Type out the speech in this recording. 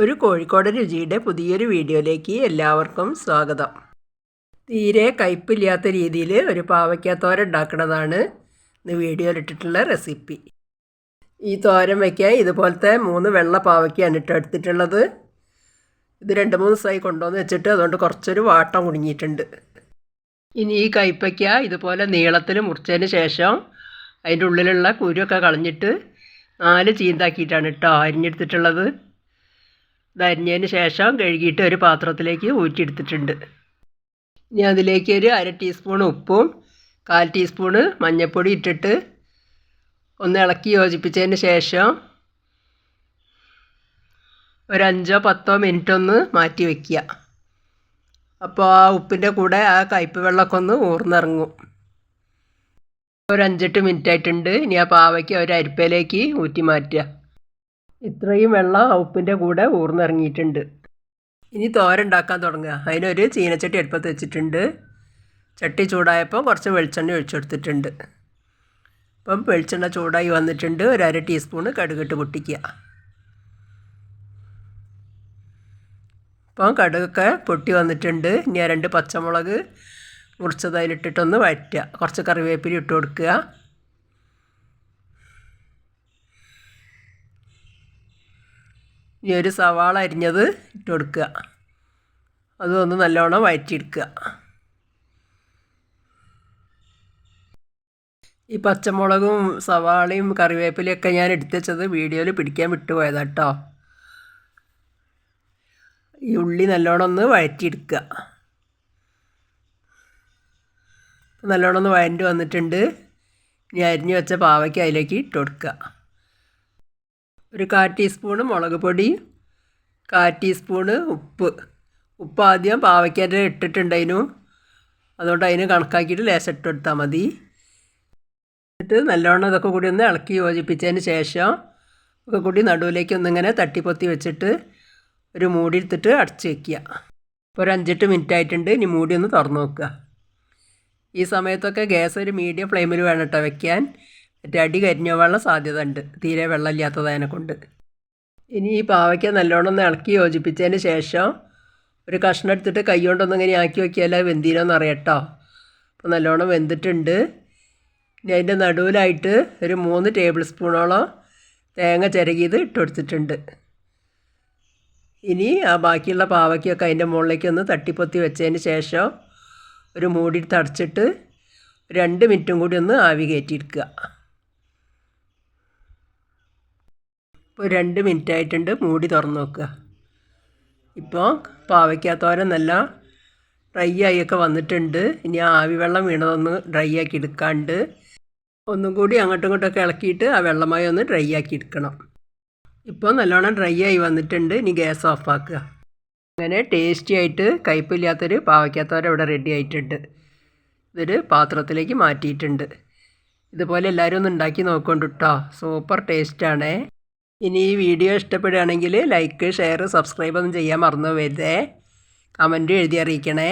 ഒരു കോഴിക്കോട് രുചിയുടെ പുതിയൊരു വീഡിയോയിലേക്ക് എല്ലാവർക്കും സ്വാഗതം. തീരെ കയ്പില്ലാത്ത രീതിയിൽ ഒരു പാവയ്ക്കാത്തോരൻ ഉണ്ടാക്കുന്നതാണ് ഇന്ന് വീഡിയോയിലിട്ടിട്ടുള്ള റെസിപ്പി. ഈ തോരൻ വയ്ക്കാൻ ഇതുപോലത്തെ 3 വെള്ള പാവയ്ക്കാണ് എടുത്തിട്ടുള്ളത്. ഇത് 2-3 ദിവസമായി കൊണ്ടുവന്ന് വെച്ചിട്ട് അതുകൊണ്ട് കുറച്ചൊരു വാട്ടം കുടുങ്ങിയിട്ടുണ്ട്. ഇനി ഈ കയ്പയ്ക്ക ഇതുപോലെ നീളത്തിൽ മുറിച്ചതിന് ശേഷം അതിൻ്റെ ഉള്ളിലുള്ള കുരുവൊക്കെ കളഞ്ഞിട്ട് 4 ചീന്താക്കിയിട്ടാണ് അരിഞ്ഞെടുത്തിട്ടുള്ളത്. ഇത് അരിഞ്ഞതിന് ശേഷം കഴുകിയിട്ട് ഒരു പാത്രത്തിലേക്ക് ഊറ്റിയെടുത്തിട്ടുണ്ട്. ഇനി അതിലേക്ക് ഒരു 1/2 ടീസ്പൂൺ ഉപ്പും 1/4 ടീസ്പൂൺ മഞ്ഞൾപ്പൊടി ഇട്ടിട്ട് ഒന്ന് ഇളക്കി യോജിപ്പിച്ചതിന് ശേഷം ഒരു 5-10 മിനിറ്റ് ഒന്ന് മാറ്റി വയ്ക്കുക. അപ്പോൾ ആ ഉപ്പിൻ്റെ കൂടെ ആ കയ്പ്പ് വെള്ളമൊക്കെ ഒന്ന് ഊർന്നിറങ്ങും. ഒരു 5-8 മിനിറ്റ് ആയിട്ടുണ്ട്. ഇനി ആ പാവയ്ക്ക് ഒരു അരിപ്പയിലേക്ക് ഊറ്റി മാറ്റുക. ഇത്രയും വെള്ളം ഉപ്പിൻ്റെ കൂടെ ഊർന്നിറങ്ങിയിട്ടുണ്ട്. ഇനി തോരൻ ഉണ്ടാക്കാൻ തുടങ്ങുക. അതിനൊരു ചീനച്ചട്ടി അടുപ്പത്ത് വെച്ചിട്ടുണ്ട്. ചട്ടി ചൂടായപ്പോൾ കുറച്ച് വെളിച്ചെണ്ണ ഒഴിച്ചെടുത്തിട്ടുണ്ട്. അപ്പം വെളിച്ചെണ്ണ ചൂടായി വന്നിട്ടുണ്ട്. ഒരു 1/2 ടീസ്പൂൺ കടുകിട്ട് പൊട്ടിക്കുക. അപ്പം കടുകൊക്കെ പൊട്ടി വന്നിട്ടുണ്ട്. ഇനി 2 പച്ചമുളക് മുറിച്ചത് അതിലിട്ടിട്ടൊന്ന് വഴറ്റുക. കുറച്ച് കറിവേപ്പില ഇട്ട് കൊടുക്കുക. ഇനി ഒരു സവാള അരിഞ്ഞത് ഇട്ട് കൊടുക്കുക. അതൊന്ന് നല്ലോണം വഴറ്റിയെടുക്കുക. ഈ പച്ചമുളകും സവാളയും കറിവേപ്പിലയൊക്കെ ഞാൻ എടുത്ത് വെച്ചത് വീഡിയോയിൽ പിടിക്കാൻ വിട്ടുപോയതാണ് കേട്ടോ. ഈ ഉള്ളി നല്ലോണം ഒന്ന് വഴറ്റിയെടുക്കുക. നല്ലോണം ഒന്ന് വഴറ്റി വന്നിട്ടുണ്ട്. ഇനി അരിഞ്ഞ് വെച്ച പാവയ്ക്ക് അതിലേക്ക് ഇട്ട് കൊടുക്കുക. ഒരു 1/4 ടീസ്പൂണ് മുളക് പൊടി, 1/4 ടീസ്പൂണ് ഉപ്പ് ആദ്യം പാവയ്ക്കൻ്റെ ഇട്ടിട്ടുണ്ടായിരുന്നു. അതുകൊണ്ട് അതിന് കണക്കാക്കിയിട്ട് ലേശം ഇട്ട് കൊടുത്താൽ മതി. എന്നിട്ട് നല്ലോണം ഇതൊക്കെ കൂടി ഒന്ന് ഇളക്കി യോജിപ്പിച്ചതിന് ശേഷം ഒക്കെ കൂടി നടുവിലേക്ക് ഒന്നിങ്ങനെ തട്ടിപ്പൊത്തി വെച്ചിട്ട് ഒരു മൂടി എടുത്തിട്ട് അടച്ച് വയ്ക്കുക. ഇപ്പോൾ ഒരു 5-8 മിനിറ്റ് ആയിട്ടുണ്ട്. ഇനി മൂടി ഒന്ന് തുറന്ന് നോക്കുക. ഈ സമയത്തൊക്കെ ഗ്യാസ് ഒരു മീഡിയം ഫ്ലെയിമിൽ വേണം കേട്ടോ വയ്ക്കാൻ. മറ്റേ അടി കരിഞ്ഞോവാനുള്ള സാധ്യത ഉണ്ട്, തീരെ വെള്ളമില്ലാത്തതിനെ കൊണ്ട്. ഇനി ഈ പാവയ്ക്ക നല്ലോണം ഒന്ന് ഇളക്കി യോജിപ്പിച്ചതിന് ശേഷം ഒരു കഷ്ണം എടുത്തിട്ട് കൈ കൊണ്ടൊന്നും ഇങ്ങനെ ആക്കി വയ്ക്കിയാൽ വെന്തീനോന്ന് അറിയാം കേട്ടോ. അപ്പോൾ നല്ലോണം വെന്തിട്ടുണ്ട്. ഇനി അതിൻ്റെ നടുവിലായിട്ട് ഒരു 3 ടേബിൾ സ്പൂണോളം തേങ്ങ ചിരകിയത് ഇട്ട് കൊടുത്തിട്ടുണ്ട്. ഇനി ആ ബാക്കിയുള്ള പാവയ്ക്കൊക്കെ അതിൻ്റെ മുകളിലേക്ക് ഒന്ന് തട്ടിപ്പൊത്തി വെച്ചതിന് ശേഷം ഒരു മൂടി അടച്ചിട്ട് 2 മിനിറ്റും കൂടി ഒന്ന് ആവി കയറ്റിയെടുക്കുക. ഇപ്പോൾ 2 മിനിറ്റ് ആയിട്ടുണ്ട്. മൂടി തുറന്ന് നോക്കുക. ഇപ്പോൾ പാവയ്ക്കാത്തോരൻ നല്ല ഡ്രൈ ആയിയൊക്കെ വന്നിട്ടുണ്ട്. ഇനി ആ ആവി വെള്ളം വീണതൊന്ന് ഡ്രൈ ആക്കി എടുക്കാണ്ട് ഒന്നും കൂടി അങ്ങോട്ടും ഇങ്ങോട്ടൊക്കെ ഇളക്കിയിട്ട് ആ വെള്ളമായി ഒന്ന് ഡ്രൈ ആക്കി എടുക്കണം. ഇപ്പോൾ നല്ലോണം ഡ്രൈ ആയി വന്നിട്ടുണ്ട്. ഇനി ഗ്യാസ് ഓഫാക്കുക. അങ്ങനെ ടേസ്റ്റി ആയിട്ട് കയ്പില്ലാത്തൊരു പാവയ്ക്കാത്തോരൻ ഇവിടെ റെഡി ആയിട്ടുണ്ട്. ഇതൊരു പാത്രത്തിലേക്ക് മാറ്റിയിട്ടുണ്ട്. ഇതുപോലെ എല്ലാവരും ഒന്ന് ഉണ്ടാക്കി നോക്കൊണ്ട് കേട്ടോ. സൂപ്പർ ടേസ്റ്റാണേ. ഇനി ഈ വീഡിയോ ഇഷ്ടപ്പെടുകയാണെങ്കിൽ ലൈക്ക്, ഷെയർ, സബ്സ്ക്രൈബ് ഒന്നും ചെയ്യാൻ മറന്നു പോകരുതേ. കമൻറ്റ് എഴുതി അറിയിക്കണേ.